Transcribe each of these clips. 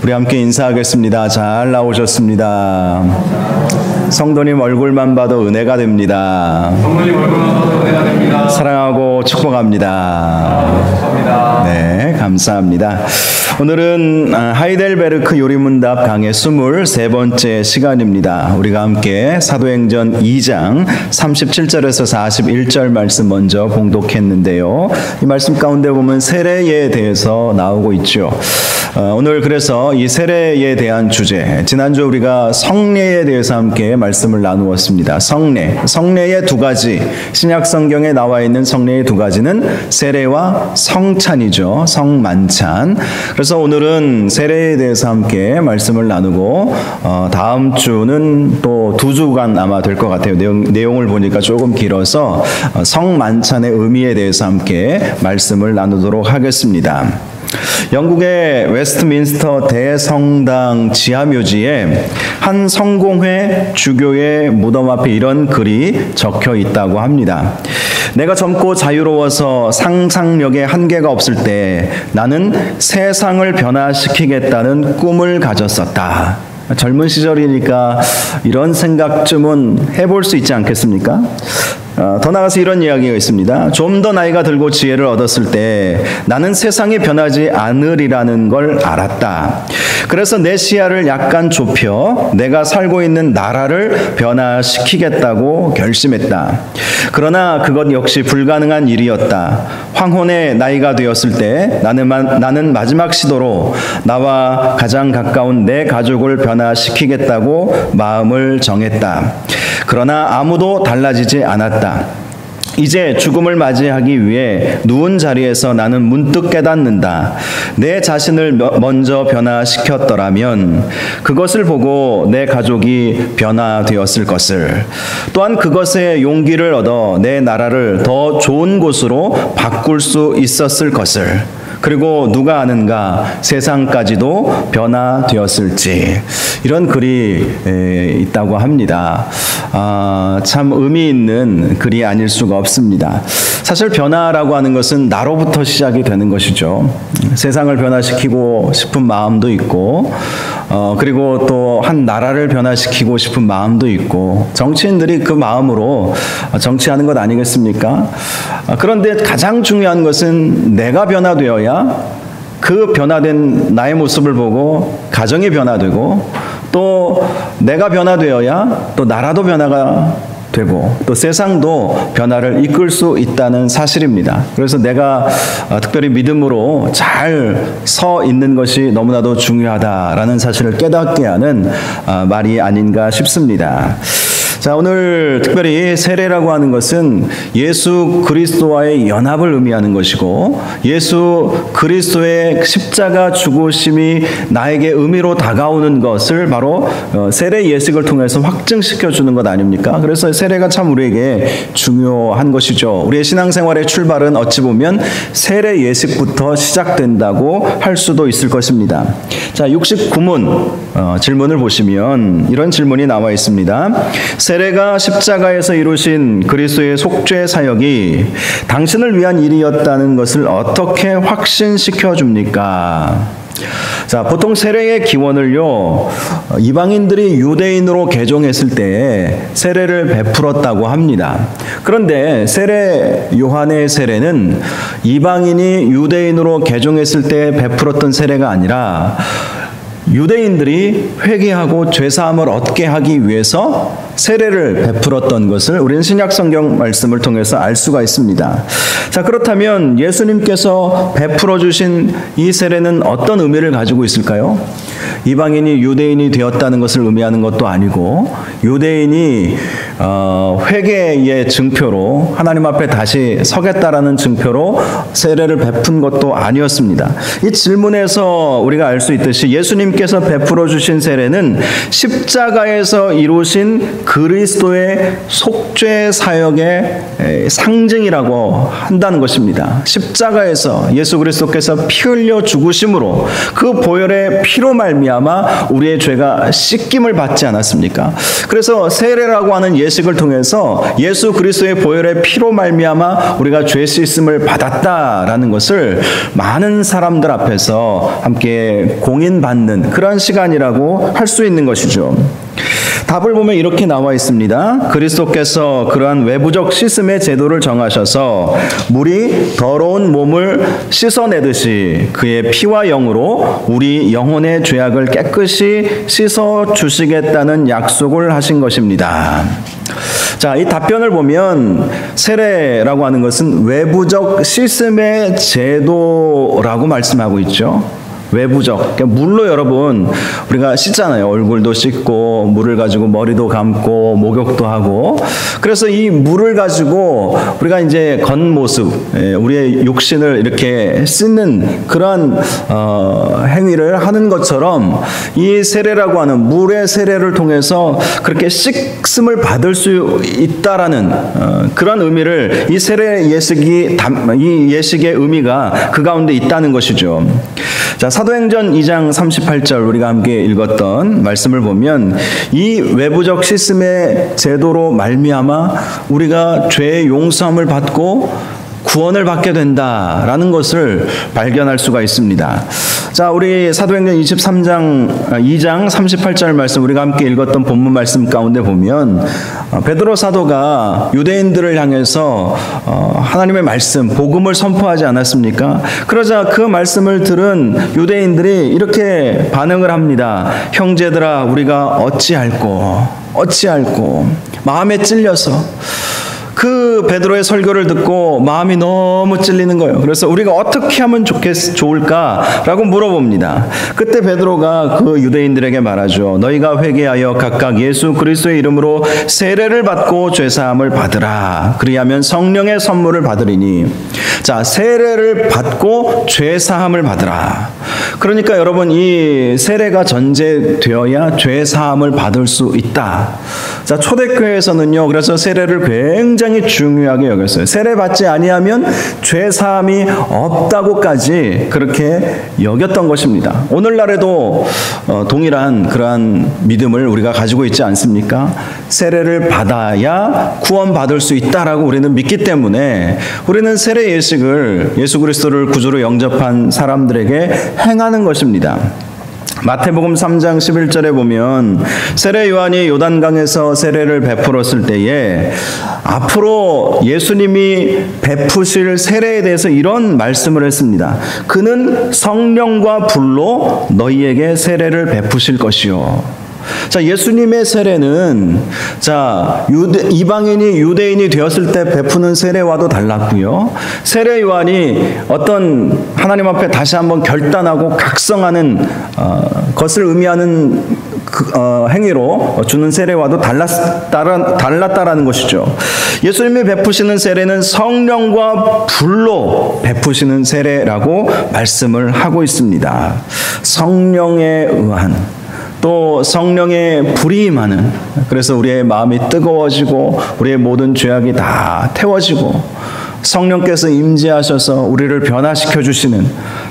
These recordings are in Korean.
우리 함께 인사하겠습니다. 잘 나오셨습니다. 성도님 얼굴만 봐도 은혜가 됩니다. 성도님 얼굴만 봐도 은혜가 됩니다. 사랑하고 축복합니다. 축복합니다. 네, 감사합니다. 오늘은 하이델베르크 요리문답 강의 23번째 시간입니다. 우리가 함께 사도행전 2장 37절에서 41절 말씀 먼저 봉독했는데요. 이 말씀 가운데 보면 세례에 대해서 나오고 있죠. 오늘 그래서 이 세례에 대한 주제, 지난주 우리가 성례에 대해서 함께 말씀을 나누었습니다. 성례의 두 가지, 신약 성경에 나와 있는 성례의 두 가지는 세례와 성찬이죠. 성만찬. 그래서 오늘은 세례에 대해서 함께 말씀을 나누고 다음 주는 또 2주간 아마 될 것 같아요. 내용을 보니까 조금 길어서 성만찬의 의미에 대해서 함께 말씀을 나누도록 하겠습니다. 영국의 웨스트민스터 대성당 지하묘지에 한 성공회 주교의 무덤 앞에 이런 글이 적혀 있다고 합니다. 내가 젊고 자유로워서 상상력에 한계가 없을 때 나는 세상을 변화시키겠다는 꿈을 가졌었다. 젊은 시절이니까 이런 생각쯤은 해볼 수 있지 않겠습니까? 더 나아가서 이런 이야기가 있습니다. 좀 더 나이가 들고 지혜를 얻었을 때 나는 세상이 변하지 않으리라는 걸 알았다. 그래서 내 시야를 약간 좁혀 내가 살고 있는 나라를 변화시키겠다고 결심했다. 그러나 그것 역시 불가능한 일이었다. 황혼의 나이가 되었을 때 나는 마지막 시도로 나와 가장 가까운 내 가족을 변화시키겠다고 마음을 정했다. 그러나 아무도 달라지지 않았다. 이제 죽음을 맞이하기 위해 누운 자리에서 나는 문득 깨닫는다. 내 자신을 먼저 변화시켰더라면 그것을 보고 내 가족이 변화되었을 것을, 또한 그것에 용기를 얻어 내 나라를 더 좋은 곳으로 바꿀 수 있었을 것을, 그리고 누가 아는가 세상까지도 변화되었을지. 이런 글이 있다고 합니다. 참 의미 있는 글이 아닐 수가 없습니다. 사실 변화라고 하는 것은 나로부터 시작이 되는 것이죠. 세상을 변화시키고 싶은 마음도 있고, 그리고 또 한 나라를 변화시키고 싶은 마음도 있고, 정치인들이 그 마음으로 정치하는 것 아니겠습니까? 그런데 가장 중요한 것은 내가 변화되어야 그 변화된 나의 모습을 보고 가정이 변화되고, 또 내가 변화되어야 또 나라도 변화가 되고 또 세상도 변화를 이끌 수 있다는 사실입니다. 그래서 내가 특별히 믿음으로 잘 서 있는 것이 너무나도 중요하다라는 사실을 깨닫게 하는 말이 아닌가 싶습니다. 자, 오늘 특별히 세례라고 하는 것은 예수 그리스도와의 연합을 의미하는 것이고, 예수 그리스도의 십자가 죽으심이 나에게 의미로 다가오는 것을 바로 세례 예식을 통해서 확증시켜 주는 것 아닙니까? 그래서 세례가 참 우리에게 중요한 것이죠. 우리의 신앙생활의 출발은 어찌 보면 세례 예식부터 시작된다고 할 수도 있을 것입니다. 자, 69문 질문을 보시면 이런 질문이 나와 있습니다. 세례가 십자가에서 이루신 그리스도의 속죄 사역이 당신을 위한 일이었다는 것을 어떻게 확신시켜 줍니까? 자, 보통 세례의 기원을요, 이방인들이 유대인으로 개종했을 때 세례를 베풀었다고 합니다. 그런데 요한의 세례는 이방인이 유대인으로 개종했을 때 베풀었던 세례가 아니라 유대인들이 회개하고 죄사함을 얻게 하기 위해서 세례를 베풀었던 것을 우리는 신약 성경 말씀을 통해서 알 수가 있습니다. 자, 그렇다면 예수님께서 베풀어 주신 이 세례는 어떤 의미를 가지고 있을까요? 이방인이 유대인이 되었다는 것을 의미하는 것도 아니고, 유대인이 회개의 증표로 하나님 앞에 다시 서겠다라는 증표로 세례를 베푼 것도 아니었습니다. 이 질문에서 우리가 알 수 있듯이 예수님께서 베풀어 주신 세례는 십자가에서 이루신 그리스도의 속죄 사역의 상징이라고 한다는 것입니다. 십자가에서 예수 그리스도께서 피 흘려 죽으심으로 그 보혈의 피로 말미암아 말미암아 우리의 죄가 씻김을 받지 않았습니까? 그래서 세례라고 하는 예식을 통해서 예수 그리스도의 보혈의 피로 말미암아 우리가 죄 씻음을 받았다라는 것을 많은 사람들 앞에서 함께 공인받는 그런 시간이라고 할 수 있는 것이죠. 답을 보면 이렇게 나와 있습니다. 그리스도께서 그러한 외부적 씻음의 제도를 정하셔서 물이 더러운 몸을 씻어내듯이 그의 피와 영으로 우리 영혼의 죄악을 깨끗이 씻어 주시겠다는 약속을 하신 것입니다. 자, 이 답변을 보면 세례라고 하는 것은 외부적 씻음의 제도라고 말씀하고 있죠. 외부적, 그러니까 물로 여러분 우리가 씻잖아요. 얼굴도 씻고 물을 가지고 머리도 감고 목욕도 하고, 그래서 이 물을 가지고 우리가 이제 겉모습, 우리의 육신을 이렇게 씻는 그런 행위를 하는 것처럼 이 세례라고 하는 물의 세례를 통해서 그렇게 씻음을 받을 수 있다라는 그런 의미를 이 세례 예식이 이 예식의 의미가 그 가운데 있다는 것이죠. 자, 사도행전 2장 38절 우리가 함께 읽었던 말씀을 보면 이 외부적 씻음의 제도로 말미암아 우리가 죄의 용서함을 받고 구원을 받게 된다라는 것을 발견할 수가 있습니다. 자, 우리 사도행전 2장 38절 말씀 우리가 함께 읽었던 본문 말씀 가운데 보면 베드로 사도가 유대인들을 향해서 하나님의 말씀, 복음을 선포하지 않았습니까? 그러자 그 말씀을 들은 유대인들이 이렇게 반응을 합니다. 형제들아, 우리가 어찌할꼬 마음에 찔려서 그 베드로의 설교를 듣고 마음이 너무 찔리는 거예요. 그래서 우리가 어떻게 하면 좋을까라고 물어봅니다. 그때 베드로가 그 유대인들에게 말하죠. 너희가 회개하여 각각 예수 그리스도의 이름으로 세례를 받고 죄사함을 받으라. 그리하면 성령의 선물을 받으리니. 자, 세례를 받고 죄사함을 받으라. 그러니까 여러분, 이 세례가 전제되어야 죄사함을 받을 수 있다. 자, 초대교회에서는요, 그래서 세례를 굉장히 중요하게 여겼어요. 세례 받지 아니하면 죄사함이 없다고까지 그렇게 여겼던 것입니다. 오늘날에도 동일한 그러한 믿음을 우리가 가지고 있지 않습니까? 세례를 받아야 구원받을 수 있다라고 우리는 믿기 때문에 우리는 세례 예식을 예수 그리스도를 구주로 영접한 사람들에게 행하는 것입니다. 마태복음 3장 11절에 보면 세례 요한이 요단강에서 세례를 베풀었을 때에 앞으로 예수님이 베푸실 세례에 대해서 이런 말씀을 했습니다. 그는 성령과 불로 너희에게 세례를 베푸실 것이요. 자, 예수님의 세례는 이방인이 유대인이 되었을 때 베푸는 세례와도 달랐고요. 세례 요한이 어떤 하나님 앞에 다시 한번 결단하고 각성하는 것을 의미하는 행위로 주는 세례와도 달랐다라는 것이죠. 예수님이 베푸시는 세례는 성령과 불로 베푸시는 세례라고 말씀을 하고 있습니다. 성령에 의한, 또 성령의 불이 임하는, 그래서 우리의 마음이 뜨거워지고 우리의 모든 죄악이 다 태워지고 성령께서 임재하셔서 우리를 변화시켜 주시는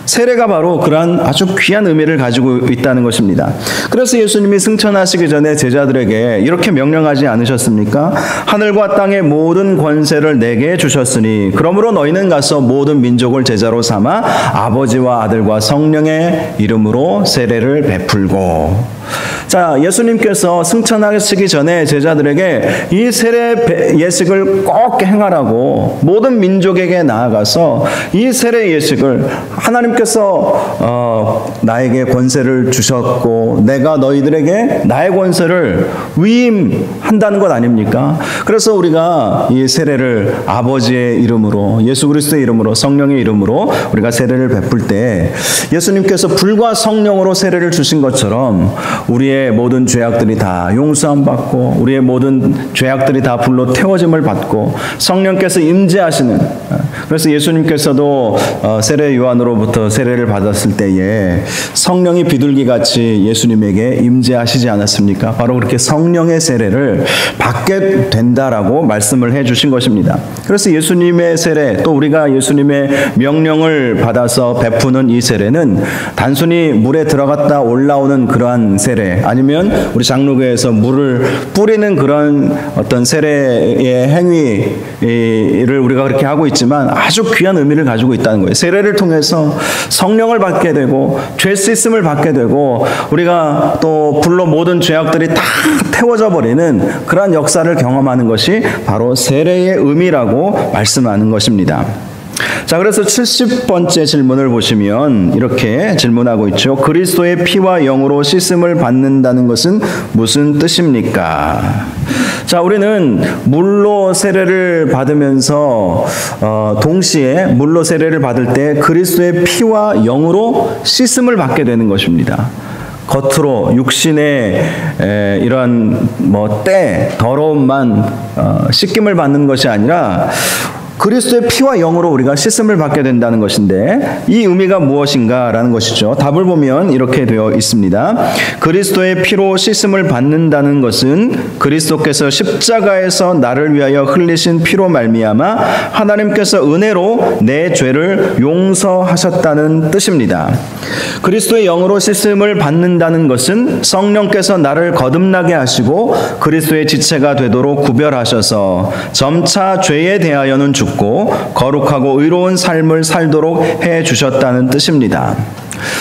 세례가 바로 그러한 아주 귀한 의미를 가지고 있다는 것입니다. 그래서 예수님이 승천하시기 전에 제자들에게 이렇게 명령하지 않으셨습니까? 하늘과 땅의 모든 권세를 내게 주셨으니 그러므로 너희는 가서 모든 민족을 제자로 삼아 아버지와 아들과 성령의 이름으로 세례를 베풀고. 자, 예수님께서 승천하시기 전에 제자들에게 이 세례 예식을 꼭 행하라고 모든 민족에게 나아가서 이 세례 예식을 하나님께서 나에게 권세를 주셨고 내가 너희들에게 나의 권세를 위임한다는 것 아닙니까? 그래서 우리가 이 세례를 아버지의 이름으로, 예수 그리스도의 이름으로, 성령의 이름으로 우리가 세례를 베풀 때 예수님께서 불과 성령으로 세례를 주신 것처럼 우리의 모든 죄악들이 다 용서함 받고 우리의 모든 죄악들이 다 불로 태워짐을 받고 성령께서 임재하시는 그래서 예수님께서도 세례 요한으로부터 세례를 받았을 때에 성령이 비둘기같이 예수님에게 임재하시지 않았습니까? 바로 그렇게 성령의 세례를 받게 된다라고 말씀을 해주신 것입니다. 그래서 예수님의 세례, 또 우리가 예수님의 명령을 받아서 베푸는 이 세례는 단순히 물에 들어갔다 올라오는 그러한 세례, 아니면 우리 장로교에서 물을 뿌리는 그런 어떤 세례의 행위를 우리가 그렇게 하고 있지만 아주 귀한 의미를 가지고 있다는 거예요. 세례를 통해서 성령을 받게 되고 죄 씻음을 받게 되고 우리가 또 불로 모든 죄악들이 다 태워져 버리는 그러한 역사를 경험하는 것이 바로 세례의 의미라고 말씀하는 것입니다. 자, 그래서 70번째 질문을 보시면 이렇게 질문하고 있죠. 그리스도의 피와 영으로 씻음을 받는다는 것은 무슨 뜻입니까? 자, 우리는 물로 세례를 받으면서 동시에 물로 세례를 받을 때 그리스도의 피와 영으로 씻음을 받게 되는 것입니다. 겉으로 육신의 이러한 더러움만 씻김을 받는 것이 아니라 그리스도의 피와 영으로 우리가 씻음을 받게 된다는 것인데, 이 의미가 무엇인가라는 것이죠. 답을 보면 이렇게 되어 있습니다. 그리스도의 피로 씻음을 받는다는 것은 그리스도께서 십자가에서 나를 위하여 흘리신 피로 말미암아 하나님께서 은혜로 내 죄를 용서하셨다는 뜻입니다. 그리스도의 영으로 씻음을 받는다는 것은 성령께서 나를 거듭나게 하시고 그리스도의 지체가 되도록 구별하셔서 점차 죄에 대하여는 죽고 거룩하고 의로운 삶을 살도록 해 주셨다는 뜻입니다.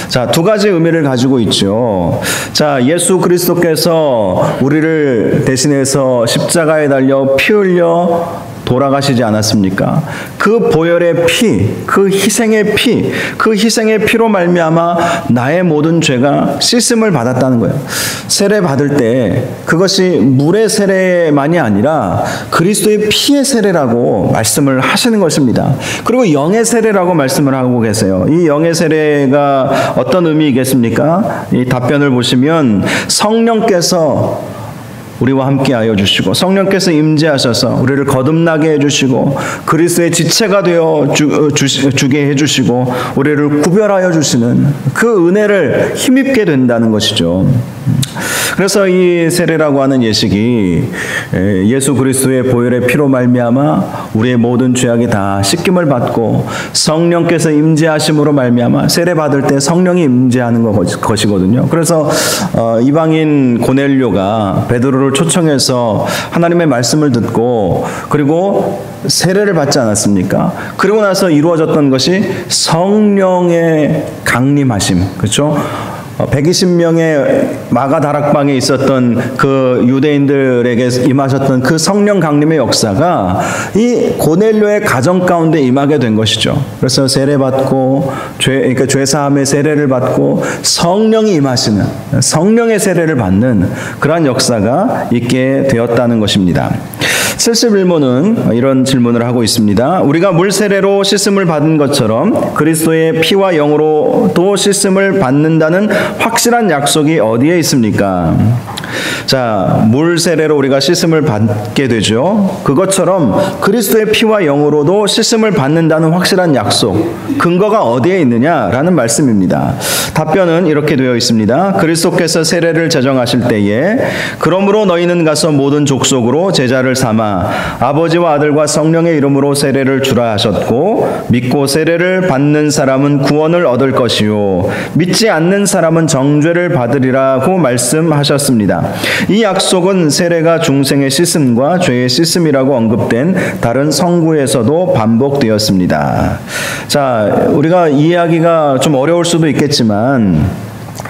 자, 두 가지 의미를 가지고 있죠. 자, 예수 그리스도께서 우리를 대신해서 십자가에 달려 피 흘려 돌아가시지 않았습니까? 그 보혈의 피, 그 희생의 피로 말미암아 나의 모든 죄가 씻음을 받았다는 거예요. 세례 받을 때 그것이 물의 세례만이 아니라 그리스도의 피의 세례라고 말씀을 하시는 것입니다. 그리고 영의 세례라고 말씀을 하고 계세요. 이 영의 세례가 어떤 의미이겠습니까? 이 답변을 보시면 성령께서 우리와 함께하여 주시고 성령께서 임재하셔서 우리를 거듭나게 해주시고 그리스도의 지체가 되어 주게 해주시고 우리를 구별하여 주시는 그 은혜를 힘입게 된다는 것이죠. 그래서 이 세례라고 하는 예식이 예수 그리스도의 보혈의 피로 말미암아 우리의 모든 죄악이 다 씻김을 받고 성령께서 임재하심으로 말미암아 세례 받을 때 성령이 임재하는 것이거든요. 그래서 이방인 고넬료가 베드로를 초청해서 하나님의 말씀을 듣고 그리고 세례를 받지 않았습니까? 그리고 나서 이루어졌던 것이 성령의 강림하심, 그렇죠? 120명의 마가 다락방에 있었던 그 유대인들에게 임하셨던 그 성령 강림의 역사가 이 고넬료의 가정 가운데 임하게 된 것이죠. 그래서 세례받고 그러니까 죄사함의 세례를 받고 성령이 임하시는 성령의 세례를 받는 그러한 역사가 있게 되었다는 것입니다. 71문은 이런 질문을 하고 있습니다. 우리가 물 세례로 씻음을 받은 것처럼 그리스도의 피와 영으로도 씻음을 받는다는 확실한 약속이 어디에 있습니까? 자, 물 세례로 우리가 씻음을 받게 되죠. 그것처럼 그리스도의 피와 영으로도 씻음을 받는다는 확실한 약속, 근거가 어디에 있느냐라는 말씀입니다. 답변은 이렇게 되어 있습니다. 그리스도께서 세례를 제정하실 때에 그러므로 너희는 가서 모든 족속으로 제자를 삼아 아버지와 아들과 성령의 이름으로 세례를 주라 하셨고 믿고 세례를 받는 사람은 구원을 얻을 것이요 믿지 않는 사람은 정죄를 받으리라고 말씀하셨습니다. 이 약속은 세례가 중생의 씻음과 죄의 씻음이라고 언급된 다른 성구에서도 반복되었습니다. 자, 우리가 이해하기가 좀 어려울 수도 있겠지만,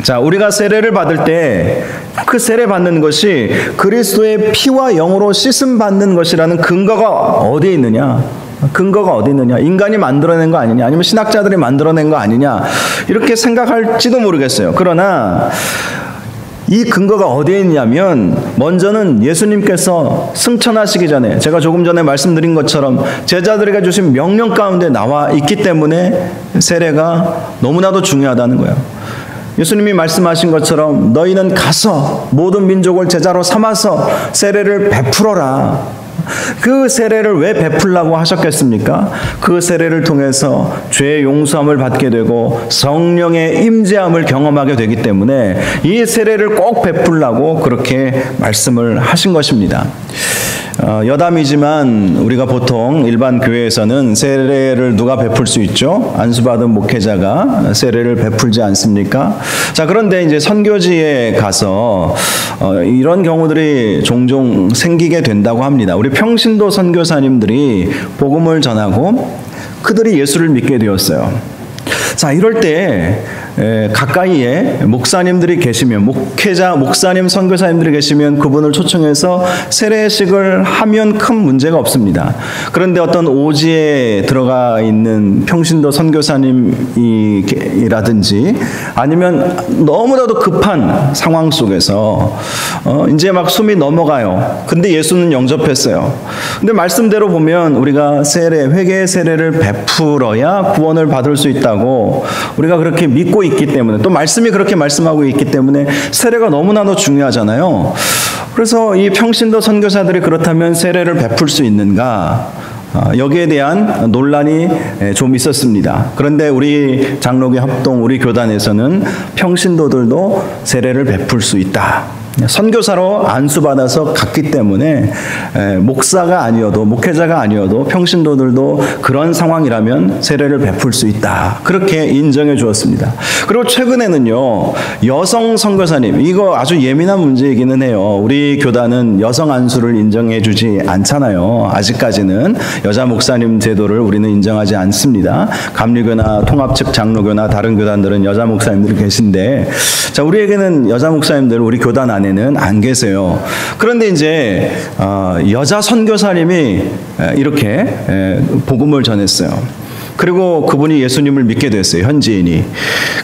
자, 우리가 세례를 받을 때 그 세례 받는 것이 그리스도의 피와 영으로 씻음 받는 것이라는 근거가 어디에 있느냐? 근거가 어디 있느냐? 인간이 만들어낸 거 아니냐? 아니면 신학자들이 만들어낸 거 아니냐? 이렇게 생각할지도 모르겠어요. 그러나 이 근거가 어디에 있냐면 먼저는 예수님께서 승천하시기 전에 제가 조금 전에 말씀드린 것처럼 제자들에게 주신 명령 가운데 나와 있기 때문에 세례가 너무나도 중요하다는 거예요. 예수님이 말씀하신 것처럼 너희는 가서 모든 민족을 제자로 삼아서 세례를 베풀어라. 그 세례를 왜 베풀라고 하셨겠습니까? 그 세례를 통해서 죄의 용서함을 받게 되고 성령의 임재함을 경험하게 되기 때문에 이 세례를 꼭 베풀라고 그렇게 말씀을 하신 것입니다. 여담이지만 우리가 보통 일반 교회에서는 세례를 누가 베풀 수 있죠? 안수받은 목회자가 세례를 베풀지 않습니까? 자, 그런데 이제 선교지에 가서 이런 경우들이 종종 생기게 된다고 합니다. 우리 평신도 선교사님들이 복음을 전하고 그들이 예수를 믿게 되었어요. 자, 이럴 때 가까이에 목사님들이 계시면, 목사님, 선교사님들이 계시면 그분을 초청해서 세례식을 하면 큰 문제가 없습니다. 그런데 어떤 오지에 들어가 있는 평신도 선교사님이라든지 아니면 너무나도 급한 상황 속에서 이제 막 숨이 넘어가요. 근데 예수는 영접했어요. 근데 말씀대로 보면 우리가 회개의 세례를 베풀어야 구원을 받을 수 있다고 우리가 그렇게 믿고 있기 때문에, 또 말씀이 그렇게 말씀하고 있기 때문에 세례가 너무나도 중요하잖아요. 그래서 이 평신도 선교사들이 그렇다면 세례를 베풀 수 있는가? 여기에 대한 논란이 좀 있었습니다. 그런데 우리 장로교 합동, 우리 교단에서는 평신도들도 세례를 베풀 수 있다. 선교사로 안수받아서 갔기 때문에 목사가 아니어도, 목회자가 아니어도 평신도들도 그런 상황이라면 세례를 베풀 수 있다. 그렇게 인정해 주었습니다. 그리고 최근에는요, 여성 선교사님, 이거 아주 예민한 문제이기는 해요. 우리 교단은 여성 안수를 인정해 주지 않잖아요. 아직까지는 여자 목사님 제도를 우리는 인정하지 않습니다. 감리교나 통합측 장로교나 다른 교단들은 여자 목사님들이 계신데, 자, 우리에게는 여자 목사님들 우리 교단 안에는 안 계세요. 그런데 이제 여자 선교사님이 이렇게 복음을 전했어요. 그리고 그분이 예수님을 믿게 됐어요. 현지인이.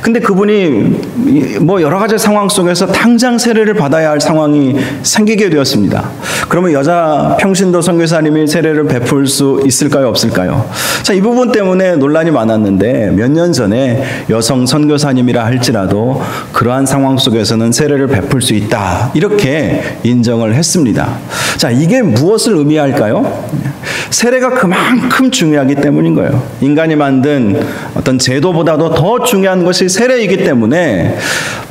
근데 그분이 뭐 여러 가지 상황 속에서 당장 세례를 받아야 할 상황이 생기게 되었습니다. 그러면 여자 평신도 선교사님이 세례를 베풀 수 있을까요? 없을까요? 자, 이 부분 때문에 논란이 많았는데 몇 년 전에 여성 선교사님이라 할지라도 그러한 상황 속에서는 세례를 베풀 수 있다. 이렇게 인정을 했습니다. 자, 이게 무엇을 의미할까요? 세례가 그만큼 중요하기 때문인 거예요. 인간이 만든 어떤 제도보다도 더 중요한 것이 세례이기 때문에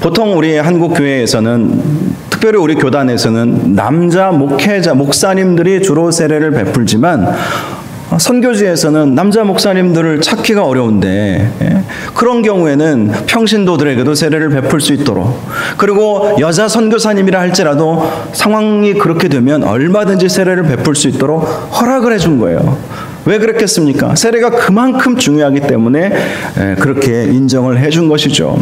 보통 우리 한국 교회에서는, 특별히 우리 교단에서는 남자 목사님들이 주로 세례를 베풀지만 선교지에서는 남자 목사님들을 찾기가 어려운데, 그런 경우에는 평신도들에게도 세례를 베풀 수 있도록, 그리고 여자 선교사님이라 할지라도 상황이 그렇게 되면 얼마든지 세례를 베풀 수 있도록 허락을 해준 거예요. 왜 그랬겠습니까? 세례가 그만큼 중요하기 때문에 그렇게 인정을 해준 것이죠.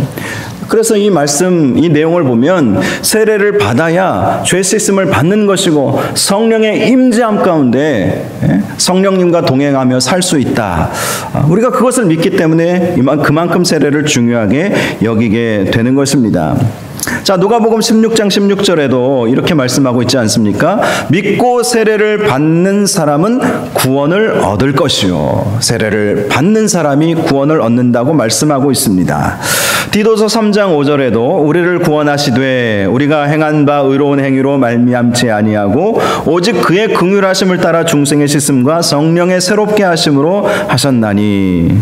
그래서 이 말씀, 이 내용을 보면 세례를 받아야 죄 씻음을 받는 것이고 성령의 임재함 가운데 성령님과 동행하며 살 수 있다. 우리가 그것을 믿기 때문에 그만큼 세례를 중요하게 여기게 되는 것입니다. 자, 누가복음 16장 16절에도 이렇게 말씀하고 있지 않습니까? 믿고 세례를 받는 사람은 구원을 얻을 것이요. 세례를 받는 사람이 구원을 얻는다고 말씀하고 있습니다. 디도서 3장 5절에도 우리를 구원하시되 우리가 행한 바 의로운 행위로 말미암지 아니하고 오직 그의 긍휼하심을 따라 중생의 씻음과 성령의 새롭게 하심으로 하셨나니.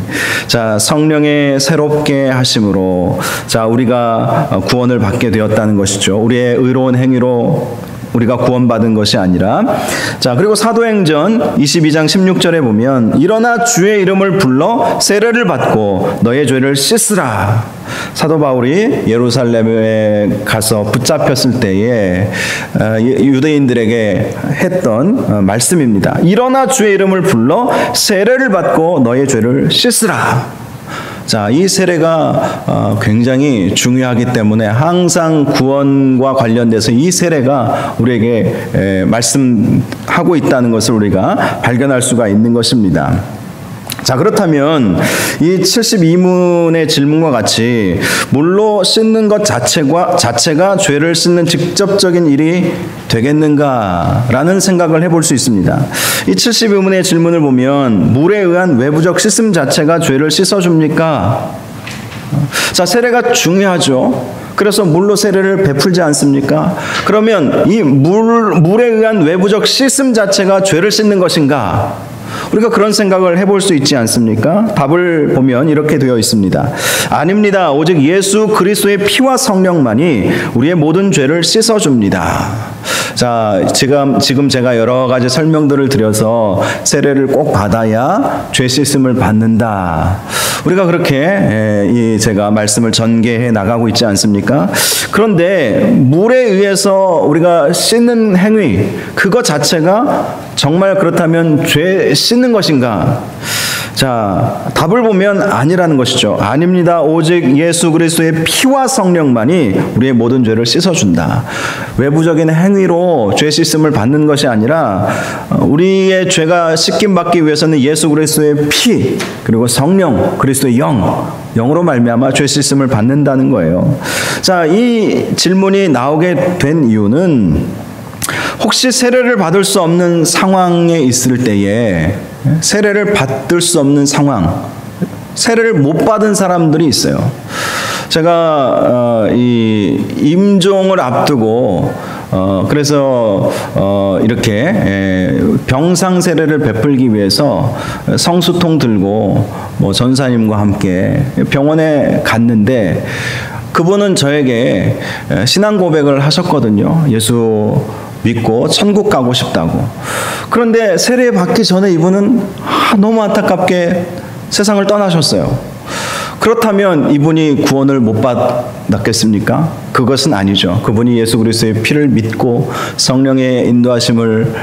자, 성령의 새롭게 하심으로, 자, 우리가 구원을 받게 되었다는 것이죠. 우리의 의로운 행위로 우리가 구원받은 것이 아니라. 자, 그리고 사도행전 22장 16절에 보면 일어나 주의 이름을 불러 세례를 받고 너의 죄를 씻으라. 사도 바울이 예루살렘에 가서 붙잡혔을 때에 유대인들에게 했던 말씀입니다. 일어나 주의 이름을 불러 세례를 받고 너의 죄를 씻으라. 자, 이 세례가 굉장히 중요하기 때문에 항상 구원과 관련돼서 이 세례가 우리에게 말씀하고 있다는 것을 우리가 발견할 수가 있는 것입니다. 자, 그렇다면 이 72문의 질문과 같이 물로 씻는 것 자체가 죄를 씻는 직접적인 일이 되겠는가라는 생각을 해볼 수 있습니다. 이 72문의 질문을 보면 물에 의한 외부적 씻음 자체가 죄를 씻어줍니까? 자, 세례가 중요하죠. 그래서 물로 세례를 베풀지 않습니까? 그러면 이 물에 의한 외부적 씻음 자체가 죄를 씻는 것인가? 우리가 그런 생각을 해볼 수 있지 않습니까? 답을 보면 이렇게 되어 있습니다. 아닙니다. 오직 예수 그리스도의 피와 성령만이 우리의 모든 죄를 씻어줍니다. 자, 지금 제가 여러 가지 설명들을 드려서 세례를 꼭 받아야 죄 씻음을 받는다. 우리가 그렇게 제가 말씀을 전개해 나가고 있지 않습니까? 그런데 물에 의해서 우리가 씻는 행위, 그것 자체가 정말 그렇다면 죄 씻는 것인가? 자, 답을 보면 아니라는 것이죠. 아닙니다. 오직 예수 그리스도의 피와 성령만이 우리의 모든 죄를 씻어준다. 외부적인 행위로 죄 씻음을 받는 것이 아니라 우리의 죄가 씻김 받기 위해서는 예수 그리스도의 피 그리고 성령 그리스도의 영으로 말미암아 죄 씻음을 받는다는 거예요. 자, 이 질문이 나오게 된 이유는 혹시 세례를 받을 수 없는 상황에 있을 때에 세례를 받을 수 없는 상황, 세례를 못 받은 사람들이 있어요. 제가 이 임종을 앞두고 그래서 이렇게 병상 세례를 베풀기 위해서 성수통 들고 뭐 전사님과 함께 병원에 갔는데 그분은 저에게 신앙 고백을 하셨거든요. 예수 믿고 천국 가고 싶다고. 그런데 세례 받기 전에 이분은 너무 안타깝게 세상을 떠나셨어요. 그렇다면 이분이 구원을 못 받았겠습니까? 그것은 아니죠. 그분이 예수 그리스도의 피를 믿고 성령의 인도하심을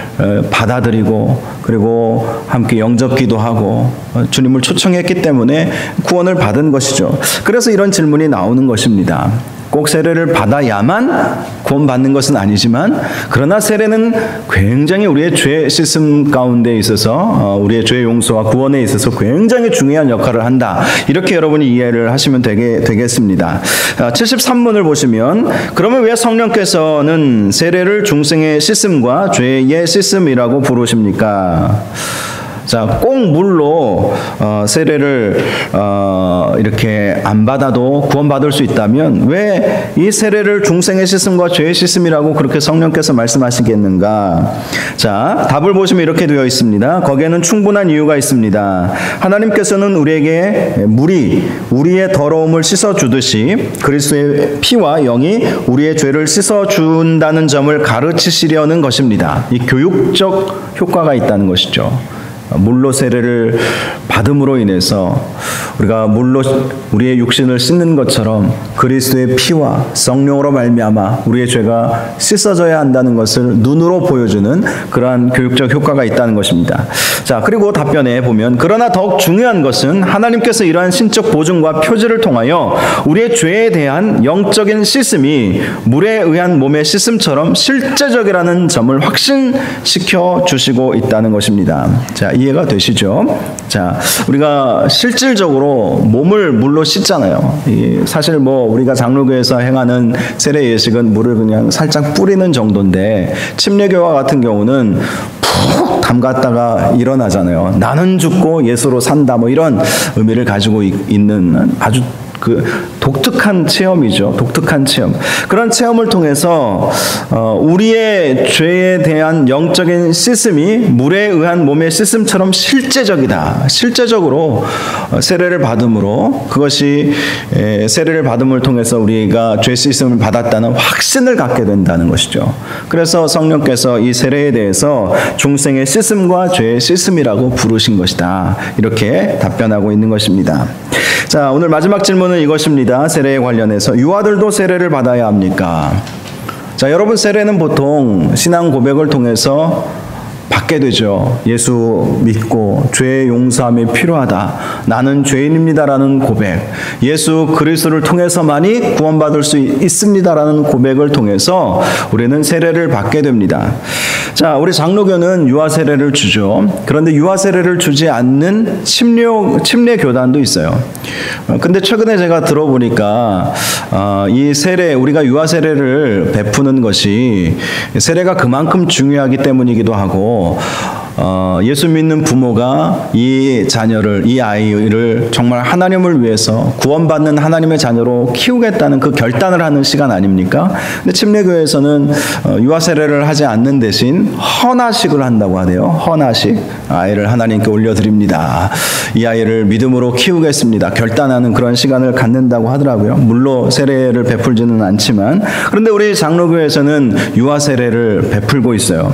받아들이고 그리고 함께 영접기도 하고 주님을 초청했기 때문에 구원을 받은 것이죠. 그래서 이런 질문이 나오는 것입니다. 꼭 세례를 받아야만 구원받는 것은 아니지만 그러나 세례는 굉장히 우리의 죄 씻음 가운데 있어서 우리의 죄 용서와 구원에 있어서 굉장히 중요한 역할을 한다. 이렇게 여러분이 이해를 하시면 되겠습니다. 73문을 보시면 그러면 왜 성령께서는 세례를 중생의 씻음과 죄의 씻음이라고 부르십니까? 자, 꼭 물로 세례를 이렇게 안 받아도 구원받을 수 있다면 왜 이 세례를 중생의 씻음과 죄의 씻음이라고 그렇게 성령께서 말씀하시겠는가? 자, 답을 보시면 이렇게 되어 있습니다. 거기에는 충분한 이유가 있습니다. 하나님께서는 우리에게 물이 우리의 더러움을 씻어주듯이 그리스도의 피와 영이 우리의 죄를 씻어준다는 점을 가르치시려는 것입니다. 이 교육적 효과가 있다는 것이죠. 물로 세례를 받음으로 인해서 우리가 물로 우리의 육신을 씻는 것처럼 그리스도의 피와 성령으로 말미암아 우리의 죄가 씻어져야 한다는 것을 눈으로 보여주는 그러한 교육적 효과가 있다는 것입니다. 자, 그리고 답변에 보면 그러나 더욱 중요한 것은 하나님께서 이러한 신적 보증과 표지를 통하여 우리의 죄에 대한 영적인 씻음이 물에 의한 몸의 씻음처럼 실제적이라는 점을 확신시켜 주시고 있다는 것입니다. 자, 이해가 되시죠? 자, 우리가 실질적으로 몸을 물로 씻잖아요. 사실 뭐 우리가 장로교에서 행하는 세례 예식은 물을 그냥 살짝 뿌리는 정도인데 침례교와 같은 경우는 푹 담갔다가 일어나잖아요. 나는 죽고 예수로 산다 뭐 이런 의미를 가지고 있는 아주 그 독특한 체험이죠. 독특한 체험. 그런 체험을 통해서 우리의 죄에 대한 영적인 씻음이 물에 의한 몸의 씻음처럼 실제적이다. 실제적으로 세례를 받음으로 그것이 세례를 받음을 통해서 우리가 죄 씻음을 받았다는 확신을 갖게 된다는 것이죠. 그래서 성령께서 이 세례에 대해서 중생의 씻음과 죄의 씻음이라고 부르신 것이다. 이렇게 답변하고 있는 것입니다. 자, 오늘 마지막 질문은 이것입니다. 세례에 관련해서 유아들도 세례를 받아야 합니까? 자, 여러분 세례는 보통 신앙 고백을 통해서 받게 되죠. 예수 믿고 죄의 용서함이 필요하다. 나는 죄인입니다라는 고백. 예수 그리스도를 통해서만이 구원받을 수 있습니다라는 고백을 통해서 우리는 세례를 받게 됩니다. 자, 우리 장로교는 유아 세례를 주죠. 그런데 유아 세례를 주지 않는 침례 교단도 있어요. 근데 최근에 제가 들어보니까 이 세례, 우리가 유아 세례를 베푸는 것이 세례가 그만큼 중요하기 때문이기도 하고 예수 믿는 부모가 이 자녀를, 이 아이를 정말 하나님을 위해서 구원받는 하나님의 자녀로 키우겠다는 그 결단을 하는 시간 아닙니까? 근데 침례교회에서는 유아 세례를 하지 않는 대신 헌화식을 한다고 하네요. 헌화식. 아이를 하나님께 올려드립니다. 이 아이를 믿음으로 키우겠습니다. 결단하는 그런 시간을 갖는다고 하더라고요. 물론 세례를 베풀지는 않지만, 그런데 우리 장로교회에서는 유아 세례를 베풀고 있어요.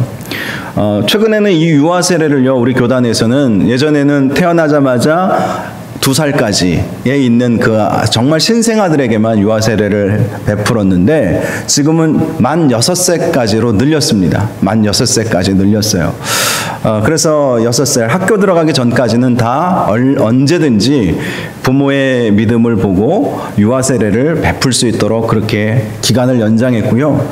최근에는 이 유아 세례를요, 우리 교단에서는 예전에는 태어나자마자 2살까지에 있는 그 정말 신생아들에게만 유아 세례를 베풀었는데 지금은 만 6세까지로 늘렸습니다. 만 6세까지 늘렸어요. 그래서 6살 학교 들어가기 전까지는 다 언제든지 부모의 믿음을 보고 유아 세례를 베풀 수 있도록 그렇게 기간을 연장했고요.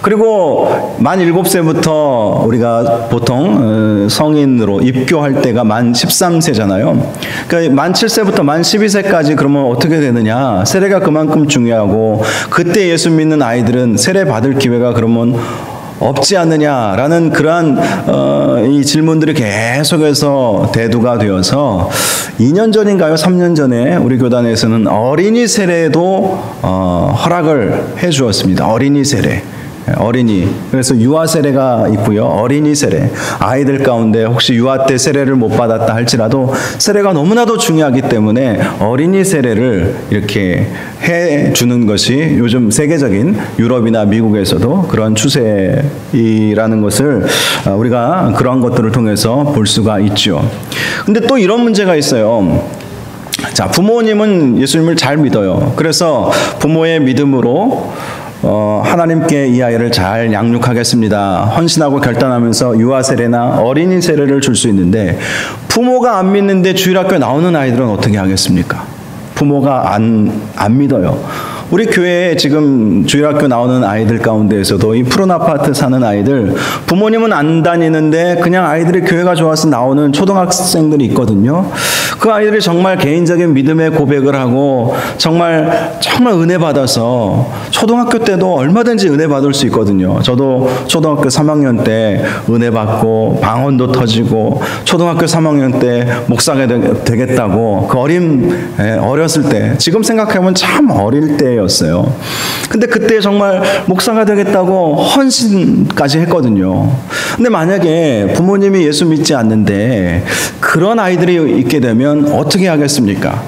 그리고 만 7세부터 우리가 보통 성인으로 입교할 때가 만 13세잖아요. 그러니까 만 7세부터 만 12세까지 그러면 어떻게 되느냐? 세례가 그만큼 중요하고 그때 예수 믿는 아이들은 세례 받을 기회가 그러면 없지 않느냐라는 그러한 이 질문들이 계속해서 대두가 되어서 2년 전인가요? 3년 전에 우리 교단에서는 어린이 세례도 허락을 해 주었습니다. 어린이 세례. 어린이. 그래서 유아 세례가 있고요. 어린이 세례. 아이들 가운데 혹시 유아 때 세례를 못 받았다 할지라도 세례가 너무나도 중요하기 때문에 어린이 세례를 이렇게 해 주는 것이 요즘 세계적인 유럽이나 미국에서도 그런 추세이라는 것을 우리가 그러한 것들을 통해서 볼 수가 있죠. 근데 또 이런 문제가 있어요. 자, 부모님은 예수님을 잘 믿어요. 그래서 부모의 믿음으로 하나님께 이 아이를 잘 양육하겠습니다. 헌신하고 결단하면서 유아 세례나 어린이 세례를 줄 수 있는데 부모가 안 믿는데 주일학교에 나오는 아이들은 어떻게 하겠습니까? 부모가 안 믿어요. 우리 교회에 지금 주일학교 나오는 아이들 가운데에서도 이 푸른 아파트 사는 아이들 부모님은 안 다니는데 그냥 아이들이 교회가 좋아서 나오는 초등학생들이 있거든요. 그 아이들이 정말 개인적인 믿음의 고백을 하고 정말 은혜 받아서 초등학교 때도 얼마든지 은혜 받을 수 있거든요. 저도 초등학교 3학년 때 은혜 받고 방언도 터지고 초등학교 3학년 때 목사가 되겠다고 그 어렸을 때 지금 생각해보면 참 어릴 때였어요. 근데 그때 정말 목사가 되겠다고 헌신까지 했거든요. 근데 만약에 부모님이 예수 믿지 않는데 그런 아이들이 있게 되면 어떻게 하겠습니까?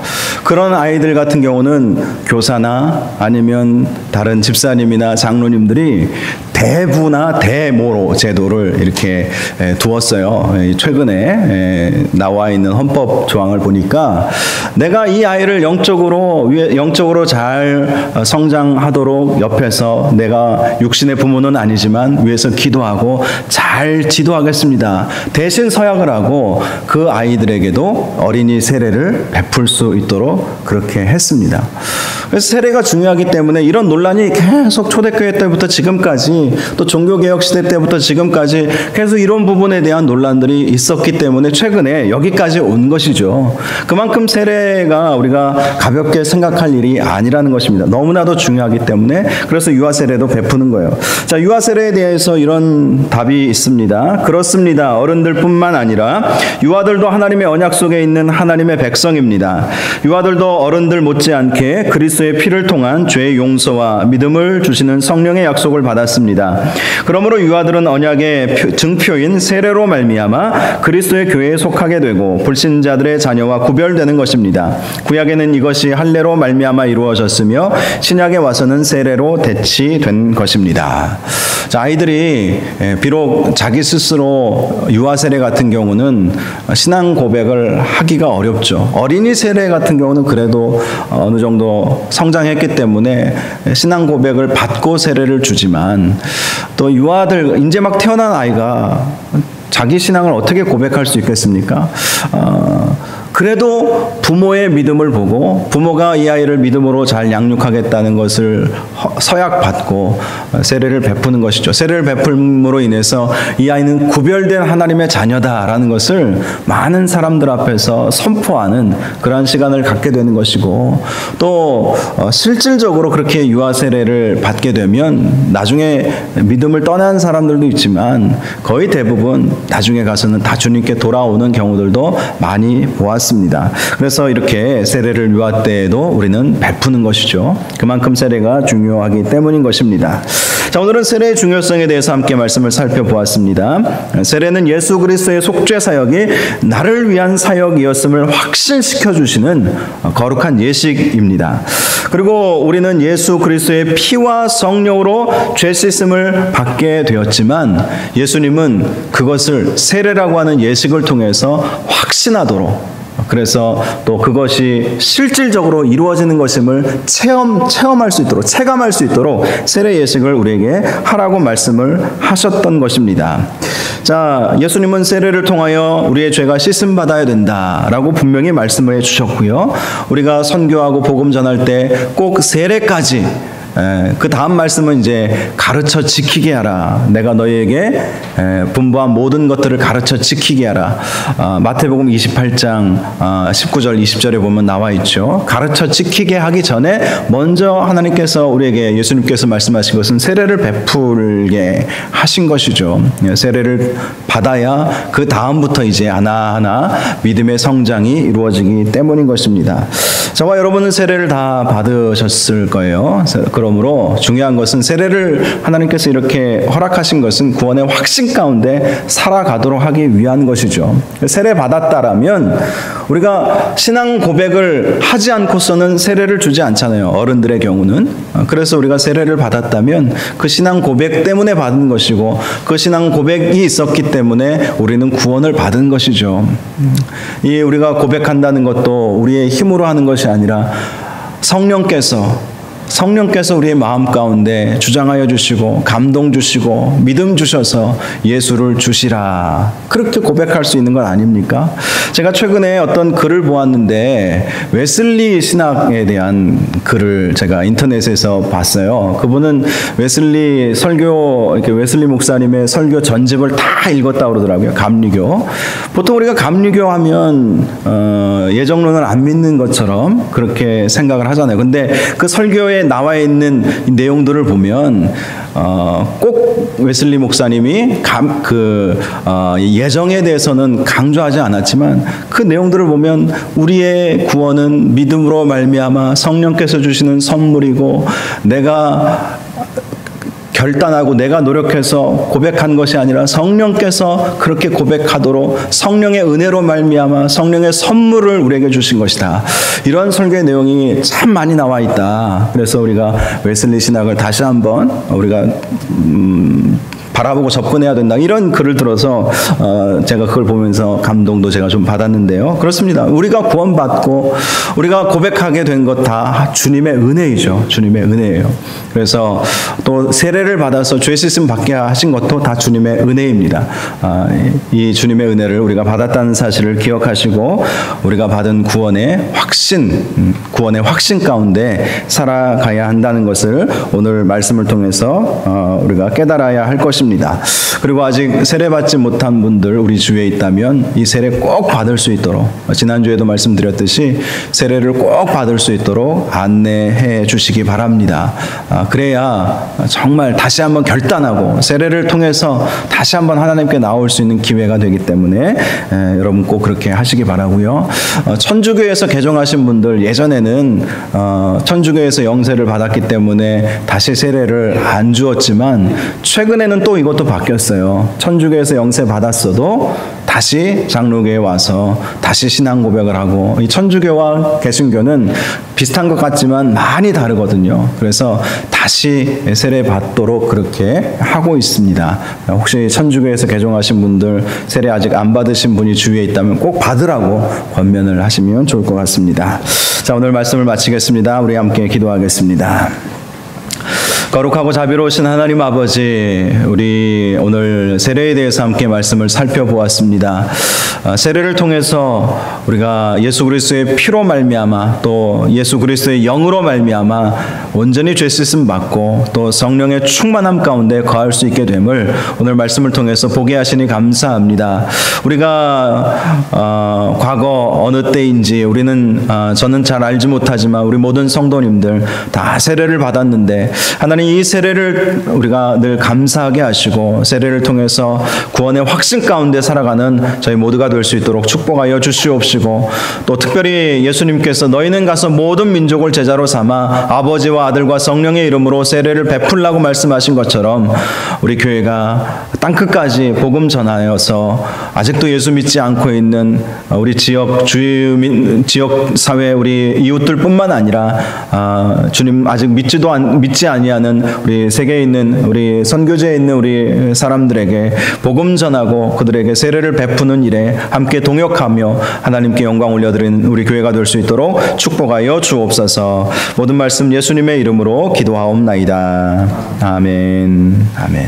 그런 아이들 같은 경우는 교사나 아니면 다른 집사님이나 장로님들이 대부나 대모로 제도를 이렇게 두었어요. 최근에 나와 있는 헌법 조항을 보니까 내가 이 아이를 영적으로 잘 성장하도록 옆에서 내가 육신의 부모는 아니지만 위에서 기도하고 잘 지도하겠습니다. 대신 서약을 하고 그 아이들에게도 어린이 세례를 베풀 수 있도록 그렇게 했습니다. 그래서 세례가 중요하기 때문에 이런 논란이 계속 초대교회 때부터 지금까지 또 종교개혁 시대 때부터 지금까지 계속 이런 부분에 대한 논란들이 있었기 때문에 최근에 여기까지 온 것이죠. 그만큼 세례가 우리가 가볍게 생각할 일이 아니라는 것입니다. 너무나도 중요하기 때문에 그래서 유아 세례도 베푸는 거예요. 자, 유아 세례에 대해서 이런 답이 있습니다. 그렇습니다. 어른들뿐만 아니라 유아들도 하나님의 언약 속에 있는 하나님의 백성입니다. 유아들도 어른들 못지않게 그리스도의 피를 통한 죄의 용서와 믿음을 주시는 성령의 약속을 받았습니다. 그러므로 유아들은 언약의 증표인 세례로 말미암아 그리스도의 교회에 속하게 되고 불신자들의 자녀와 구별되는 것입니다. 구약에는 이것이 할례로 말미암아 이루어졌으며 신약에 와서는 세례로 대치된 것입니다. 자, 아이들이 비록 자기 스스로 유아 세례 같은 경우는 신앙 고백을 하기가 어렵죠. 어린이 세례 같은 경우는 그래도 어느 정도 성장했기 때문에 신앙 고백을 받고 세례를 주지만 또 유아들 이제 막 태어난 아이가 자기 신앙을 어떻게 고백할 수 있겠습니까? 그래도 부모의 믿음을 보고 부모가 이 아이를 믿음으로 잘 양육하겠다는 것을 서약받고 세례를 베푸는 것이죠. 세례를 베풀므로 인해서 이 아이는 구별된 하나님의 자녀다라는 것을 많은 사람들 앞에서 선포하는 그러한 시간을 갖게 되는 것이고, 또 실질적으로 그렇게 유아 세례를 받게 되면 나중에 믿음을 떠난 사람들도 있지만 거의 대부분 나중에 가서는 다 주님께 돌아오는 경우들도 많이 보았습니다. 그래서 이렇게 세례를 유아 때에도 우리는 베푸는 것이죠. 그만큼 세례가 중요하기 때문인 것입니다. 자, 오늘은 세례의 중요성에 대해서 함께 말씀을 살펴보았습니다. 세례는 예수 그리스도의 속죄 사역이 나를 위한 사역이었음을 확신시켜 주시는 거룩한 예식입니다. 그리고 우리는 예수 그리스도의 피와 성령으로 죄 씻음을 받게 되었지만 예수님은 그것을 세례라고 하는 예식을 통해서 확신하도록, 그래서 또 그것이 실질적으로 이루어지는 것임을 체험할 수 있도록, 체감할 수 있도록 세례 예식을 우리에게 하라고 말씀을 하셨던 것입니다. 자, 예수님은 세례를 통하여 우리의 죄가 씻음 받아야 된다라고 분명히 말씀을 해주셨고요. 우리가 선교하고 복음 전할 때 꼭 세례까지, 그 다음 말씀은 이제 가르쳐 지키게 하라. 내가 너희에게 분부한 모든 것들을 가르쳐 지키게 하라. 마태복음 28장 19절 20절에 보면 나와 있죠. 가르쳐 지키게 하기 전에 먼저 하나님께서 우리에게, 예수님께서 말씀하신 것은 세례를 베풀게 하신 것이죠. 세례를 받아야 그 다음부터 이제 하나하나 믿음의 성장이 이루어지기 때문인 것입니다. 저와 여러분은 세례를 다 받으셨을 거예요. 그러므로 중요한 것은 세례를 하나님께서 이렇게 허락하신 것은 구원의 확신 가운데 살아가도록 하기 위한 것이죠. 세례 받았다라면 우리가 신앙 고백을 하지 않고서는 세례를 주지 않잖아요. 어른들의 경우는. 그래서 우리가 세례를 받았다면 그 신앙 고백 때문에 받은 것이고, 그 신앙 고백이 있었기 때문에 우리는 구원을 받은 것이죠. 이 우리가 고백한다는 것도 우리의 힘으로 하는 것이 아니라 성령께서 우리의 마음 가운데 주장하여 주시고 감동 주시고 믿음 주셔서 예수를 주시라, 그렇게 고백할 수 있는 것 아닙니까? 제가 최근에 어떤 글을 보았는데 웨슬리 신학에 대한 글을 제가 인터넷에서 봤어요. 그분은 웨슬리 설교, 이렇게 웨슬리 목사님의 설교 전집을 다 읽었다고 그러더라고요. 감리교. 보통 우리가 감리교 하면 예정론을 안 믿는 것처럼 그렇게 생각을 하잖아요. 근데 그 설교에 나와 있는 내용들을 보면 꼭 웨슬리 목사님이 예정에 대해서는 강조하지 않았지만 그 내용들을 보면 우리의 구원은 믿음으로 말미암아 성령께서 주시는 선물이고, 내가 결단하고 내가 노력해서 고백한 것이 아니라 성령께서 그렇게 고백하도록 성령의 은혜로 말미암아 성령의 선물을 우리에게 주신 것이다. 이런 설교의 내용이 참 많이 나와 있다. 그래서 우리가 웨슬리 신학을 다시 한번 우리가 바라보고 접근해야 된다, 이런 글을 들어서 제가 그걸 보면서 감동도 제가 좀 받았는데요. 그렇습니다. 우리가 구원받고 우리가 고백하게 된 것 다 주님의 은혜이죠. 주님의 은혜예요. 그래서 또 세례를 받아서 죄 씻음 받게 하신 것도 다 주님의 은혜입니다. 이 주님의 은혜를 우리가 받았다는 사실을 기억하시고 우리가 받은 구원의 확신 가운데 살아가야 한다는 것을 오늘 말씀을 통해서 우리가 깨달아야 할 것입니다. 그리고 아직 세례받지 못한 분들 우리 주위에 있다면 이 세례 꼭 받을 수 있도록, 지난주에도 말씀드렸듯이 세례를 꼭 받을 수 있도록 안내해 주시기 바랍니다. 그래야 정말 다시 한번 결단하고 세례를 통해서 다시 한번 하나님께 나올 수 있는 기회가 되기 때문에 여러분 꼭 그렇게 하시기 바라고요. 천주교에서 개종하신 분들, 예전에는 천주교에서 영세를 받았기 때문에 다시 세례를 안 주었지만 최근에는 또 이것도 바뀌었어요. 천주교에서 영세 받았어도 다시 장로교에 와서 다시 신앙 고백을 하고, 이 천주교와 개신교는 비슷한 것 같지만 많이 다르거든요. 그래서 다시 세례 받도록 그렇게 하고 있습니다. 혹시 천주교에서 개종하신 분들 세례 아직 안 받으신 분이 주위에 있다면 꼭 받으라고 권면을 하시면 좋을 것 같습니다. 자, 오늘 말씀을 마치겠습니다. 우리 함께 기도하겠습니다. 거룩하고 자비로우신 하나님 아버지, 우리 오늘 세례에 대해서 함께 말씀을 살펴보았습니다. 세례를 통해서 우리가 예수 그리스도의 피로 말미암아 또 예수 그리스도의 영으로 말미암아 온전히 죄 씻음 받고 또 성령의 충만함 가운데 거할 수 있게 됨을 오늘 말씀을 통해서 보게 하시니 감사합니다. 우리가 과거 어느 때인지 저는 잘 알지 못하지만 우리 모든 성도님들 다 세례를 받았는데 하나님 이 세례를 우리가 늘 감사하게 하시고 세례를 통해서 구원의 확신 가운데 살아가는 저희 모두가 될 수 있도록 축복하여 주시옵시고 또 특별히 예수님께서 너희는 가서 모든 민족을 제자로 삼아 아버지와 아들과 성령의 이름으로 세례를 베풀라고 말씀하신 것처럼 우리 교회가 땅끝까지 복음 전하여서 아직도 예수 믿지 않고 있는 우리 지역 사회 우리 이웃들뿐만 아니라 주님 아직 믿지 아니하는 우리 세계에 있는 우리 선교지에 있는 우리 사람들에게 복음 전하고 그들에게 세례를 베푸는 일에 함께 동역하며 하나님께 영광 올려드리는 우리 교회가 될 수 있도록 축복하여 주옵소서. 모든 말씀 예수님의 이름으로 기도하옵나이다. 아멘. 아멘.